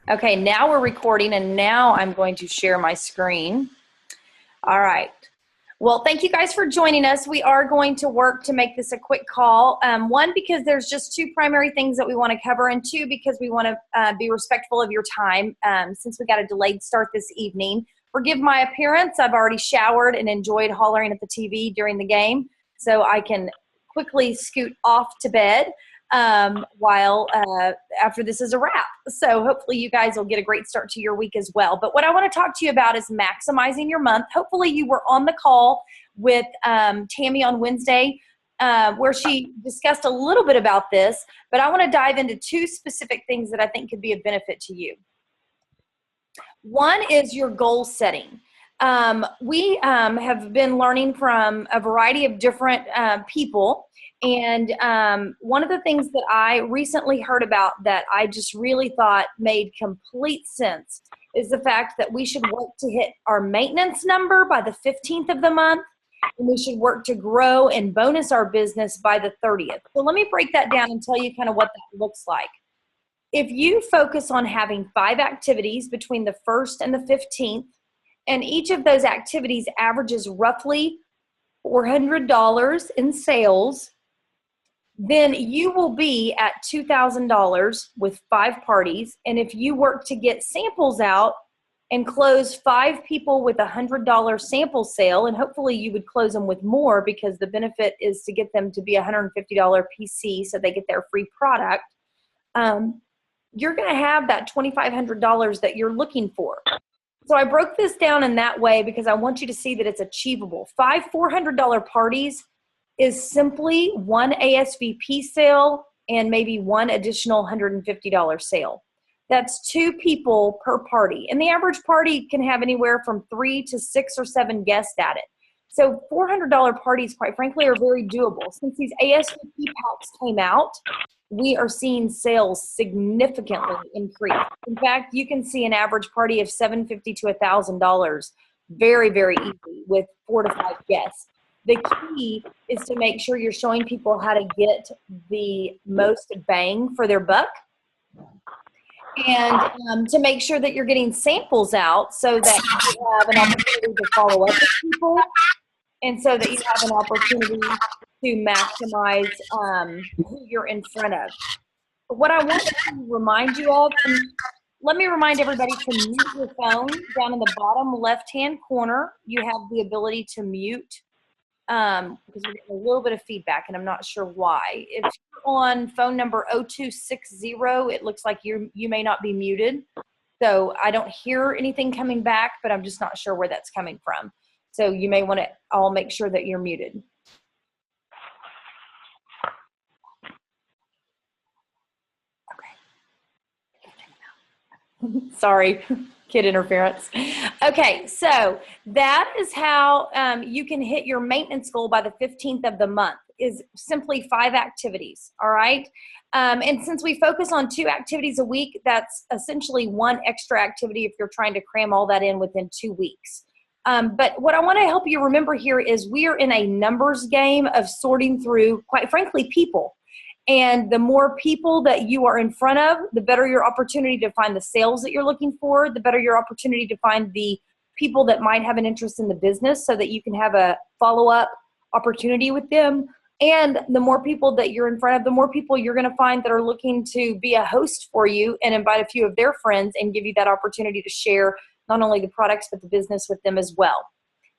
Okay, now we're recording and now I'm going to share my screen. All right. Well, thank you guys for joining us. We are going to work to make this a quick call. One, because there's just two primary things that we want to cover, and two, because we want to be respectful of your time since we got a delayed start this evening. Forgive my appearance. I've already showered and enjoyed hollering at the TV during the game, so I can quickly scoot off to bed while after this is a wrap. So hopefully you guys will get a great start to your week as well. But what I want to talk to you about is maximizing your month. Hopefully you were on the call with Tammy on Wednesday where she discussed a little bit about this, but I want to dive into two specific things that I think could be of benefit to you. One is your goal setting. We have been learning from a variety of different people. And one of the things that I recently heard about that I just really thought made complete sense is the fact that we should work to hit our maintenance number by the 15th of the month, and we should work to grow and bonus our business by the 30th. So let me break that down and tell you kind of what that looks like. If you focus on having 5 activities between the 1st and the 15th, and each of those activities averages roughly $400 in sales, then you will be at $2,000 with 5 parties. And if you work to get samples out and close 5 people with a $100 sample sale, and hopefully you would close them with more because the benefit is to get them to be a $150 PC so they get their free product, you're going to have that $2,500 that you're looking for. So I broke this down in that way because I want you to see that it's achievable. 5 $400 parties is simply 1 ASVP sale and maybe 1 additional $150 sale. That's 2 people per party. And the average party can have anywhere from 3 to 6 or 7 guests at it. So $400 parties, quite frankly, are very doable. Since these ASVP packs came out, we are seeing sales significantly increase. In fact, you can see an average party of $750 to $1,000 very, very easy with 4 to 5 guests. The key is to make sure you're showing people how to get the most bang for their buck, and to make sure that you're getting samples out so that you have an opportunity to follow up with people, and so that you have an opportunity to maximize who you're in front of. What I want to remind you of, and let me remind everybody to mute your phone. Down in the bottom left-hand corner, you have the ability to mute because we're getting a little bit of feedback and I'm not sure why. If you're on phone number 0260, it looks like you may not be muted. So I don't hear anything coming back, but I'm just not sure where that's coming from. So you may want to all make sure that you're muted. Okay. Sorry. Kid interference. Okay, so that is how you can hit your maintenance goal by the 15th of the month, is simply 5 activities, all right? And since we focus on 2 activities a week, that's essentially 1 extra activity if you're trying to cram all that in within 2 weeks. But what I want to help you remember here is we are in a numbers game of sorting through, quite frankly, people. And the more people that you are in front of, the better your opportunity to find the sales that you're looking for, the better your opportunity to find the people that might have an interest in the business so that you can have a follow-up opportunity with them. And the more people that you're in front of, the more people you're going to find that are looking to be a host for you and invite a few of their friends and give you that opportunity to share not only the products but the business with them as well.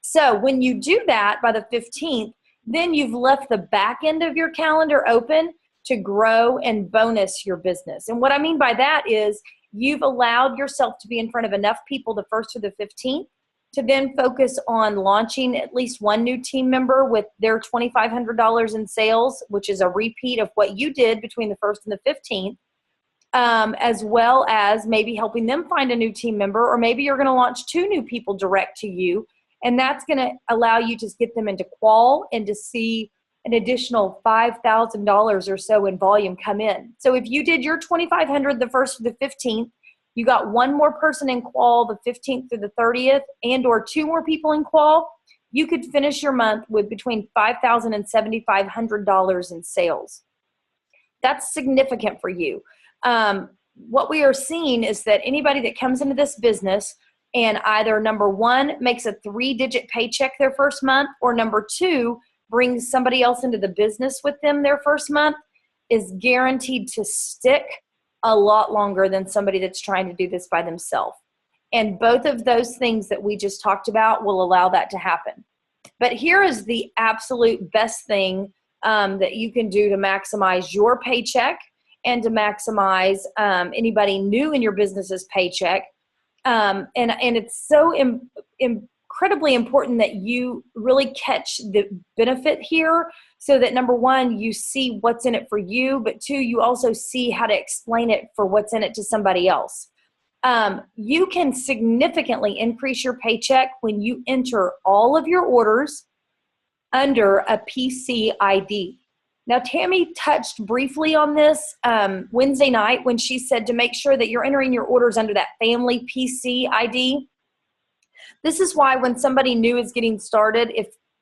So when you do that by the 15th, then you've left the back end of your calendar open to grow and bonus your business. And what I mean by that is you've allowed yourself to be in front of enough people the 1st through the 15th to then focus on launching at least 1 new team member with their $2,500 in sales, which is a repeat of what you did between the 1st and the 15th, as well as maybe helping them find a new team member, or maybe you're going to launch 2 new people direct to you, and that's going to allow you to get them into qual and to see an additional $5,000 or so in volume come in. So if you did your $2,500 the 1st through the 15th, you got 1 more person in qual the 15th through the 30th, and or 2 more people in qual, you could finish your month with between $5,000 and $7,500 in sales. That's significant for you. what we are seeing is that anybody that comes into this business and either number one, makes a 3-digit paycheck their first month, or number two, brings somebody else into the business with them their first month, is guaranteed to stick a lot longer than somebody that's trying to do this by themselves. And both of those things that we just talked about will allow that to happen. But here is the absolute best thing that you can do to maximize your paycheck and to maximize anybody new in your business's paycheck. And it's so incredibly important that you really catch the benefit here, so that number one, you see what's in it for you, but two, you also see how to explain it for what's in it to somebody else. You can significantly increase your paycheck when you enter all of your orders under a PC ID. Now, Tammy touched briefly on this Wednesday night when she said to make sure that you're entering your orders under that family PC ID. This is why when somebody new is getting started,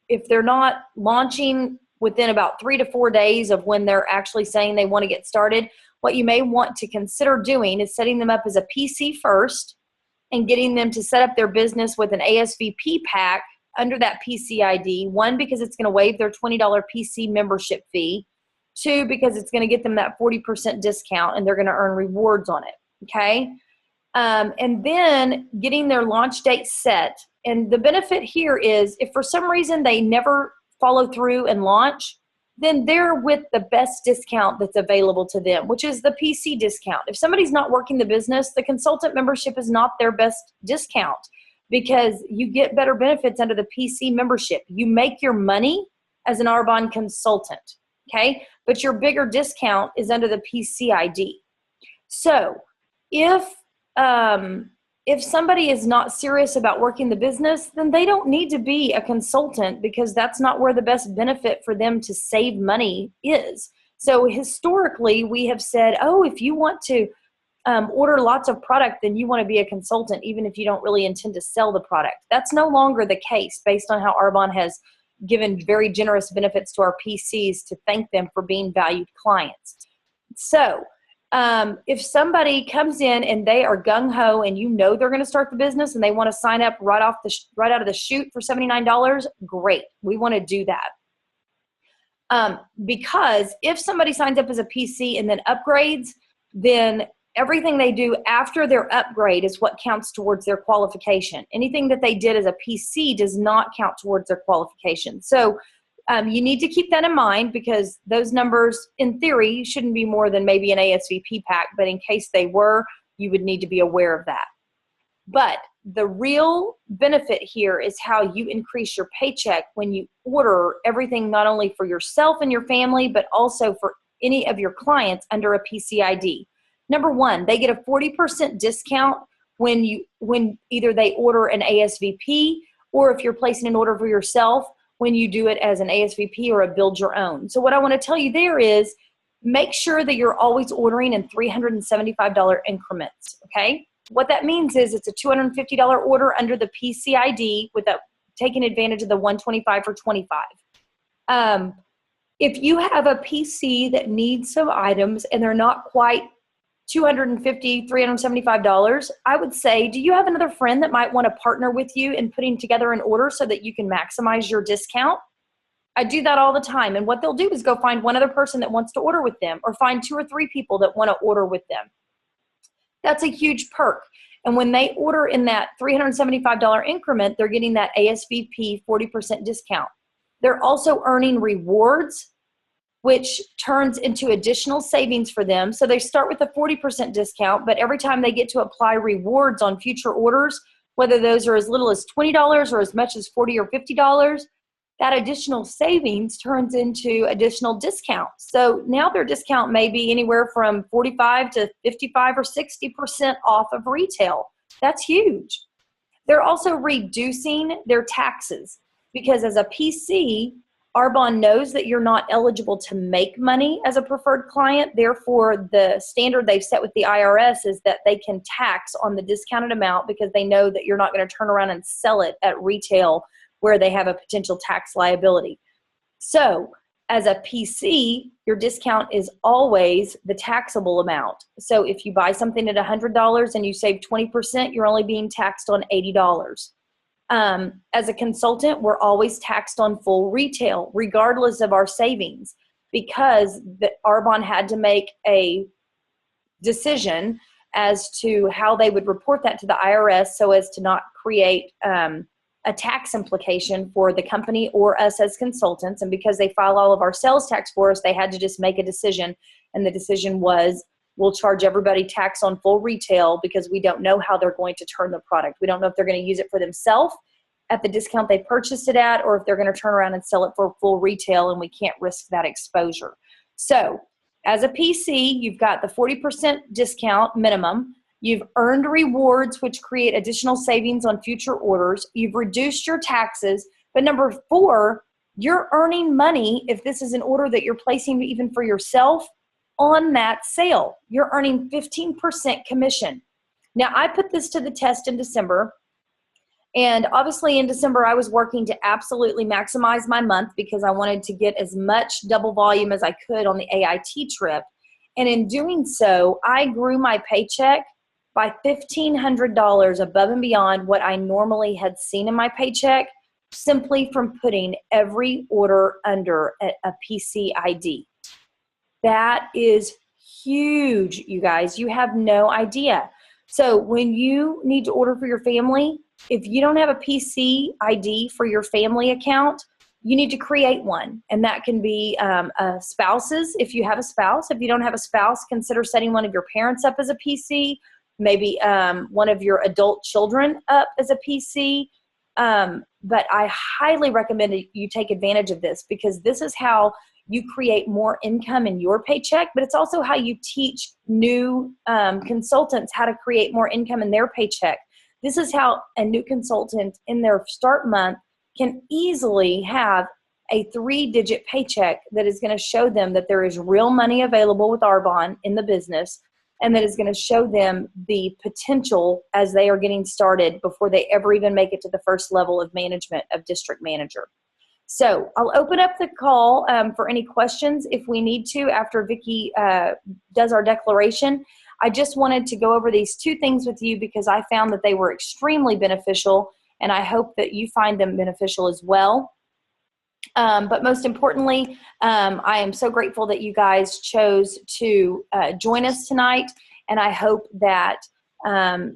if they're not launching within about 3 to 4 days of when they're actually saying they want to get started, what you may want to consider doing is setting them up as a PC first and getting them to set up their business with an ASVP pack under that PC ID. One, because it's going to waive their $20 PC membership fee. Two, because it's going to get them that 40% discount and they're going to earn rewards on it. Okay. And then getting their launch date set. And the benefit here is if for some reason they never follow through and launch, then they're with the best discount that's available to them, which is the PC discount. If somebody's not working the business, the consultant membership is not their best discount, because you get better benefits under the PC membership. You make your money as an Arbonne consultant, okay? But your bigger discount is under the PC ID. So if somebody is not serious about working the business, then they don't need to be a consultant, because that's not where the best benefit for them to save money is. So historically, we have said, oh, if you want to order lots of product, then you want to be a consultant, even if you don't really intend to sell the product. That's no longer the case, based on how Arbonne has given very generous benefits to our PCs to thank them for being valued clients. So if somebody comes in and they are gung-ho and you know they're going to start the business and they want to sign up right out of the chute for $79, great. We want to do that. Because if somebody signs up as a PC and then upgrades, then everything they do after their upgrade is what counts towards their qualification. Anything that they did as a PC does not count towards their qualification. So you need to keep that in mind, because those numbers, in theory, shouldn't be more than maybe an ASVP pack, but in case they were, you would need to be aware of that. But the real benefit here is how you increase your paycheck when you order everything, not only for yourself and your family, but also for any of your clients under a PC ID. Number one, they get a 40% discount when either they order an ASVP, or if you're placing an order for yourself, when you do it as an ASVP or a build your own. So what I want to tell you there is, make sure that you're always ordering in $375 increments, okay? What that means is it's a $250 order under the PC ID without taking advantage of the $125 for $25. If you have a PC that needs some items and they're not quite $250, $375, I would say, do you have another friend that might want to partner with you in putting together an order so that you can maximize your discount? I do that all the time. And what they'll do is go find one other person that wants to order with them, or find 2 or 3 people that want to order with them. That's a huge perk. And when they order in that $375 increment, they're getting that ASVP 40% discount. They're also earning rewards, which turns into additional savings for them. So they start with a 40% discount, but every time they get to apply rewards on future orders, whether those are as little as $20 or as much as $40 or $50, that additional savings turns into additional discount. So now their discount may be anywhere from 45 to 55 or 60% off of retail. That's huge. They're also reducing their taxes, because as a PC, Arbonne knows that you're not eligible to make money as a preferred client. Therefore, the standard they've set with the IRS is that they can tax on the discounted amount, because they know that you're not going to turn around and sell it at retail where they have a potential tax liability. So As a PC, your discount is always the taxable amount. So if you buy something at $100 and you save 20%, you're only being taxed on $80. As a consultant, we're always taxed on full retail, regardless of our savings, because the Arbonne had to make a decision as to how they would report that to the IRS so as to not create a tax implication for the company or us as consultants. And because they file all of our sales tax for us, they had to just make a decision. And the decision was, we'll charge everybody tax on full retail because we don't know how they're going to turn the product. We don't know if they're going to use it for themselves at the discount they purchased it at, or if they're going to turn around and sell it for full retail, and we can't risk that exposure. So as a PC, you've got the 40% discount minimum. You've earned rewards, which create additional savings on future orders. You've reduced your taxes. But number 4, you're earning money if this is an order that you're placing even for yourself on that sale. You're earning 15% commission. Now, I put this to the test in December. And obviously in December, I was working to absolutely maximize my month because I wanted to get as much double volume as I could on the AIT trip. And in doing so, I grew my paycheck by $1,500 above and beyond what I normally had seen in my paycheck, simply from putting every order under a PC ID. That is huge, you guys. You have no idea. So when you need to order for your family, if you don't have a PC ID for your family account, you need to create one. And that can be spouses, if you have a spouse. If you don't have a spouse, consider setting one of your parents up as a PC, maybe one of your adult children up as a PC. But I highly recommend that you take advantage of this, because this is how you create more income in your paycheck, but it's also how you teach new consultants how to create more income in their paycheck. This is how a new consultant in their start month can easily have a 3-digit paycheck that is going to show them that there is real money available with Arbonne in the business, and that is going to show them the potential as they are getting started before they ever even make it to the first level of management of district manager. So I'll open up the call for any questions if we need to after Vicki does our declaration. I just wanted to go over these 2 things with you because I found that they were extremely beneficial, and I hope that you find them beneficial as well. But most importantly, I am so grateful that you guys chose to join us tonight, and I hope that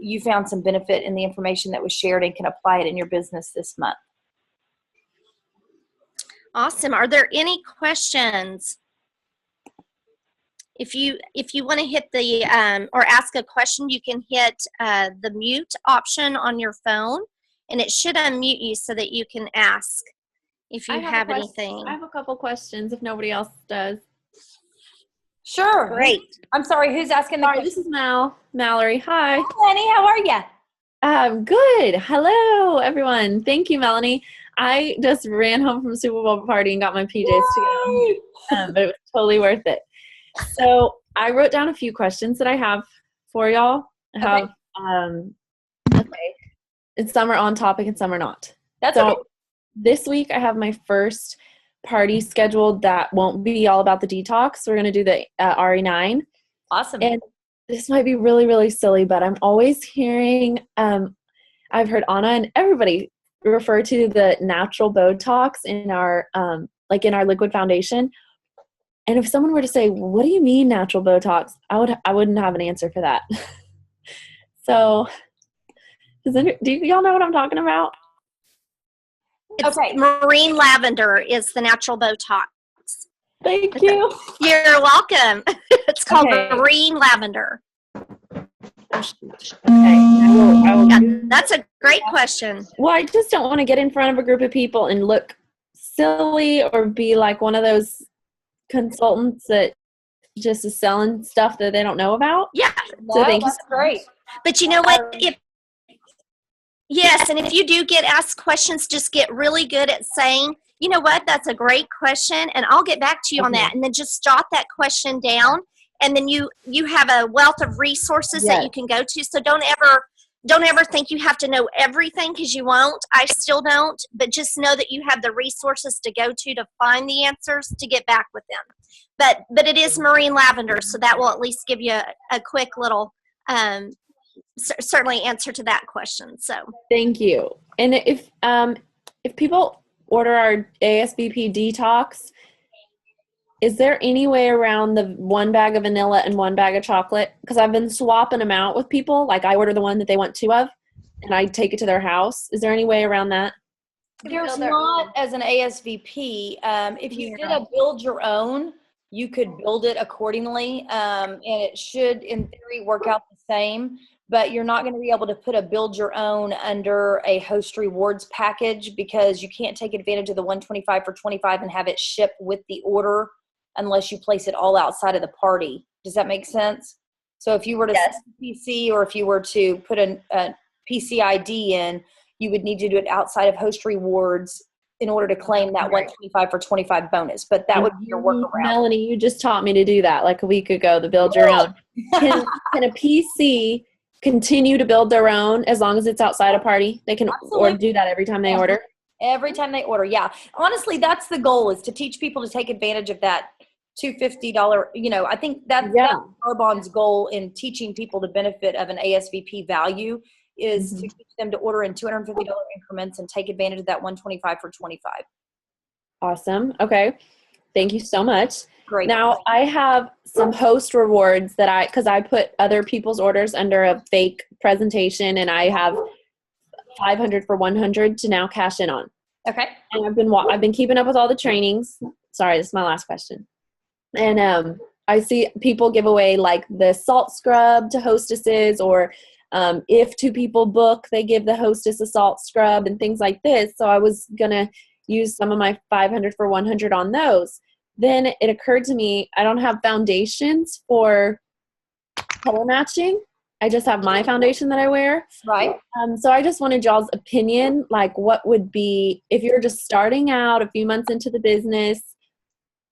you found some benefit in the information that was shared and can apply it in your business this month. Awesome. Are there any questions? If you want to hit the or ask a question, you can hit the mute option on your phone, and it should unmute you so that you can ask if you have anything. I have a couple questions if nobody else does. Sure. Great. I'm sorry, who's asking the question? This is Mallory. Hi. Hi, Lenny. How are you? Good. Hello, everyone. Thank you, Melanie. I just ran home from a Super Bowl party and got my PJs to go, but it was totally worth it. So I wrote down a few questions that I have for y'all. I have, okay. And some are on topic and some are not. That's okay. This week I have my first party scheduled that won't be all about the detox. We're going to do the RE9. Awesome. And this might be really, really silly, but I'm always hearing, I've heard Anna and everybody refer to the natural Botox in our, in our liquid foundation. And if someone were to say, what do you mean natural Botox? I wouldn't have an answer for that. So do y'all know what I'm talking about? Okay. Marine lavender is the natural Botox. Thank you. You're welcome. It's called marine lavender. Okay. I will that's a great question. Well, I just don't want to get in front of a group of people and look silly or be like one of those consultants that just is selling stuff that they don't know about. Yeah. So thank you. That's great. But you know what? Yes, and if you do get asked questions, just get really good at saying, you know what, that's a great question, and I'll get back to you on that. And then just jot that question down, and then you have a wealth of resources that you can go to. So don't ever don't ever think you have to know everything, because you won't. I still don't, but just know that you have the resources to go to find the answers to get back with them. But it is marine lavender, so that will at least give you a quick little certainly answer to that question. So thank you. And if people order our ASVP detox, is there any way around the 1 bag of vanilla and 1 bag of chocolate? Because I've been swapping them out with people. Like, I order the one that they want 2 of, and I take it to their house. Is there any way around that? There's not as an ASVP. If you did a build your own, you could build it accordingly, and it should, in theory, work out the same. But you're not going to be able to put a build your own under a host rewards package, because you can't take advantage of the 125 for 25 and have it ship with the order unless you place it all outside of the party. Does that make sense? So if you were to set a PC, or if you were to put a PC ID in, you would need to do it outside of host rewards in order to claim that 125 for 25 bonus. But that would be your workaround. Melanie, you just taught me to do that like a week ago, the build your own. Can a PC continue to build their own as long as it's outside a party? They can or do that every time they order? Every time they order, yeah. Honestly, that's the goal, is to teach people to take advantage of that $250, I think that's Arbonne's goal in teaching people the benefit of an ASVP value, is to teach them to order in $250 increments and take advantage of that 125 for 25. Awesome. Okay. Thank you so much. Great. Now I have some host rewards that because I put other people's orders under a fake presentation, and I have 500 for 100 to now cash in on. Okay. And I've been keeping up with all the trainings. Sorry, this is my last question. And I see people give away like the salt scrub to hostesses, or if 2 people book, they give the hostess a salt scrub and things like this. So I was going to use some of my 500 for 100 on those. Then it occurred to me, I don't have foundations for color matching. I just have my foundation that I wear. Right. So I just wanted y'all's opinion, like what would be, if you're just starting out a few months into the business,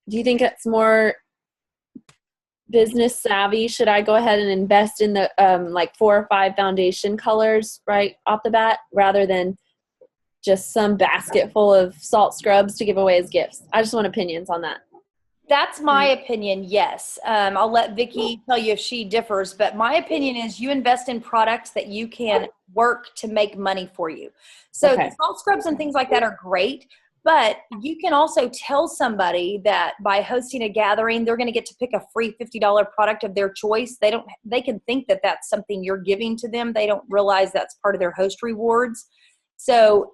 do you think it's more business savvy? Should I go ahead and invest in the like 4 or 5 foundation colors right off the bat, rather than just some basket full of salt scrubs to give away as gifts? I just want opinions on that. That's my opinion, yes. I'll let Vicki tell you if she differs, but my opinion is you invest in products that you can work to make money for you. So the salt scrubs and things like that are great, but you can also tell somebody that by hosting a gathering, they're going to get to pick a free $50 product of their choice. They can think that that's something you're giving to them. They don't realize that's part of their host rewards. So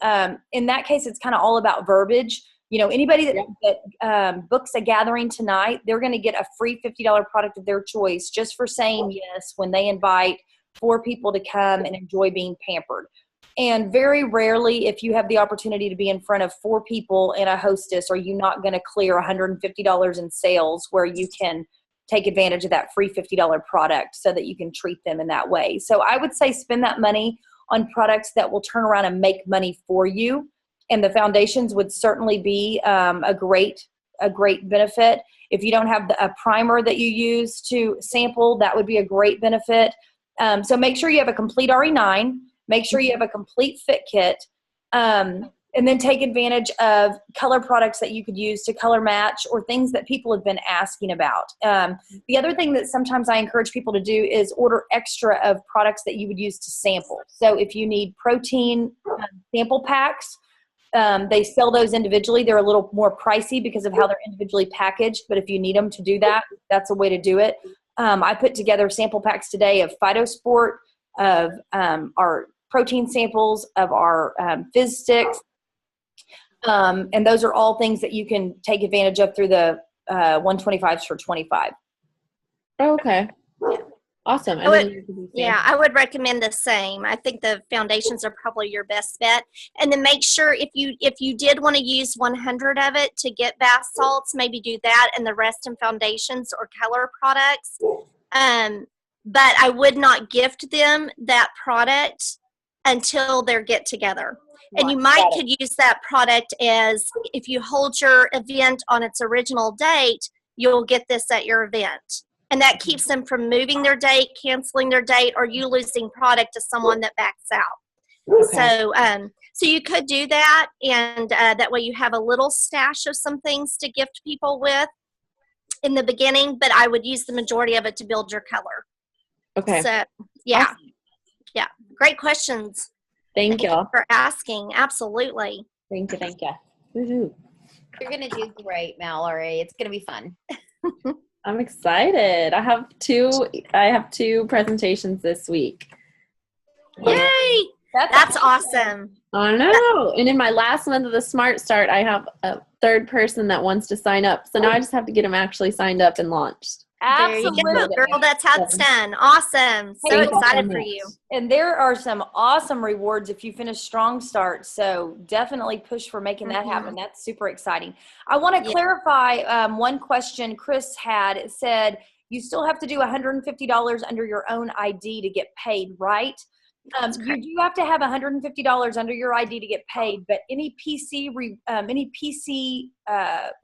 in that case, it's kind of all about verbiage. Anybody that books a gathering tonight, they're going to get a free $50 product of their choice just for saying yes when they invite 4 people to come and enjoy being pampered. And very rarely, if you have the opportunity to be in front of 4 people and a hostess, are you not going to clear $150 in sales where you can take advantage of that free $50 product so that you can treat them in that way. So I would say spend that money on products that will turn around and make money for you. And the foundations would certainly be a great benefit. If you don't have a primer that you use to sample, that would be a great benefit. So make sure you have a complete RE9. Make sure you have a complete fit kit. And then take advantage of color products that you could use to color match, or things that people have been asking about. The other thing that sometimes I encourage people to do is order extra of products that you would use to sample. So if you need protein sample packs, they sell those individually. They're a little more pricey because of how they're individually packaged, but if you need them to do that, that's a way to do it. I put together sample packs today of Phytosport, of our protein samples, of our Fizz Sticks. And those are all things that you can take advantage of through the 125s for 25. Okay. Awesome. I would recommend the same. I think the foundations are probably your best bet. And then make sure if you did want to use 100 of it to get bath salts, maybe do that, and the rest in foundations or color products. But I would not gift them that product until their get together. And you could use that product as, if you hold your event on its original date, you'll get this at your event. And that keeps them from moving their date, canceling their date, or you losing product to someone that backs out. Okay. So you could do that, and that way you have a little stash of some things to gift people with in the beginning, but I would use the majority of it to build your color. Okay. So, yeah. Awesome. Yeah. Great questions. Thank you for asking. Absolutely. Thank you. Woo-hoo. You're going to do great, Mallory. It's going to be fun. I'm excited. I have two presentations this week. Yay! That's awesome. I know. And in my last month of the Smart Start, I have a third person that wants to sign up. So now I just have to get them actually signed up and launched. Absolutely. There you go, girl. That's how it's done. Awesome. So excited for you. And there are some awesome rewards if you finish Strong Start. So definitely push for making that happen. That's super exciting. I want to clarify one question Chris had. It said, you still have to do $150 under your own ID to get paid, right? You do have to have $150 under your ID to get paid, but any PC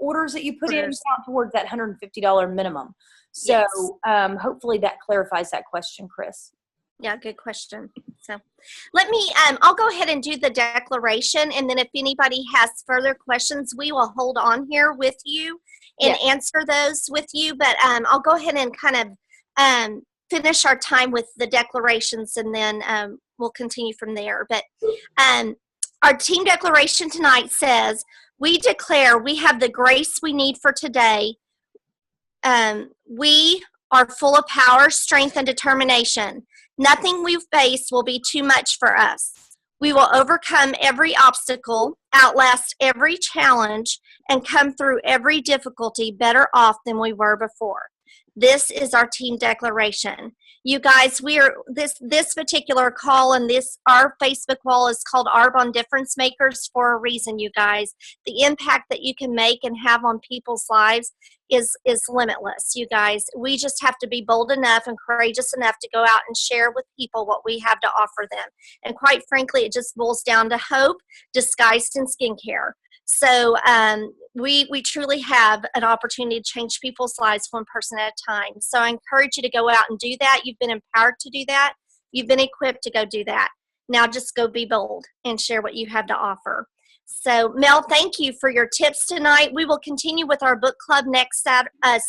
orders that you put in count towards that $150 minimum. So hopefully that clarifies that question, Chris. Yeah, good question. So let me, I'll go ahead and do the declaration, and then if anybody has further questions, we will hold on here with you and answer those with you. But I'll go ahead and kind of finish our time with the declarations, and then we'll continue from there. But our team declaration tonight says, we declare we have the grace we need for today. We are full of power, strength, and determination. Nothing we face will be too much for us. We will overcome every obstacle, outlast every challenge, and come through every difficulty better off than we were before. This is our team declaration. You guys, we are this particular call and our Facebook wall is called Arbonne Difference Makers for a reason, you guys. The impact that you can make and have on people's lives is limitless, you guys. We just have to be bold enough and courageous enough to go out and share with people what we have to offer them. And quite frankly, it just boils down to hope disguised in skincare. So we truly have an opportunity to change people's lives one person at a time. So I encourage you to go out and do that. You've been empowered to do that. You've been equipped to go do that. Now just go be bold and share what you have to offer. So Mel, thank you for your tips tonight. We will continue with our book club next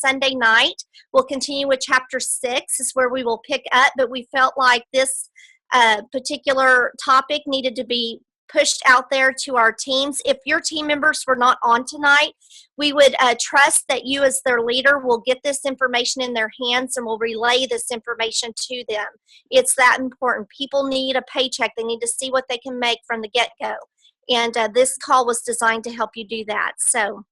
Sunday night. We'll continue with chapter 6 is where we will pick up, but we felt like this particular topic needed to be pushed out there to our teams. If your team members were not on tonight, we would trust that you as their leader will get this information in their hands and will relay this information to them. It's that important. People need a paycheck. They need to see what they can make from the get-go. And this call was designed to help you do that. So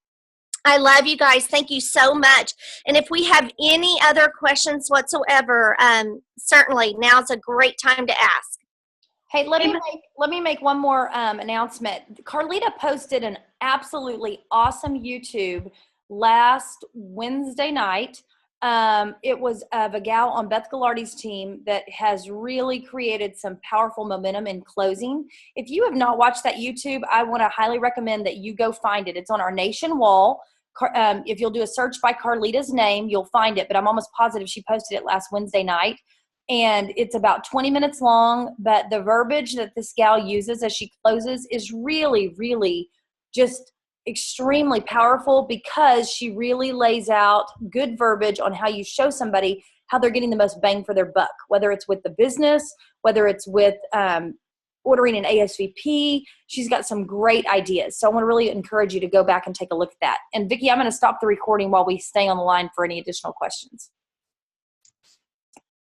I love you guys. Thank you so much. And if we have any other questions whatsoever, certainly now's a great time to ask. Hey, let me make one more announcement. Carlita posted an absolutely awesome YouTube last Wednesday night. It was of a gal on Beth Gallardi's team that has really created some powerful momentum in closing. If you have not watched that YouTube, I want to highly recommend that you go find it. It's on our nation wall. If you'll do a search by Carlita's name, you'll find it, but I'm almost positive she posted it last Wednesday night. And it's about 20 minutes long, but the verbiage that this gal uses as she closes is really, really just extremely powerful, because she really lays out good verbiage on how you show somebody how they're getting the most bang for their buck, whether it's with the business, whether it's with ordering an ASVP. She's got some great ideas. So I want to really encourage you to go back and take a look at that. And Vicki, I'm going to stop the recording while we stay on the line for any additional questions.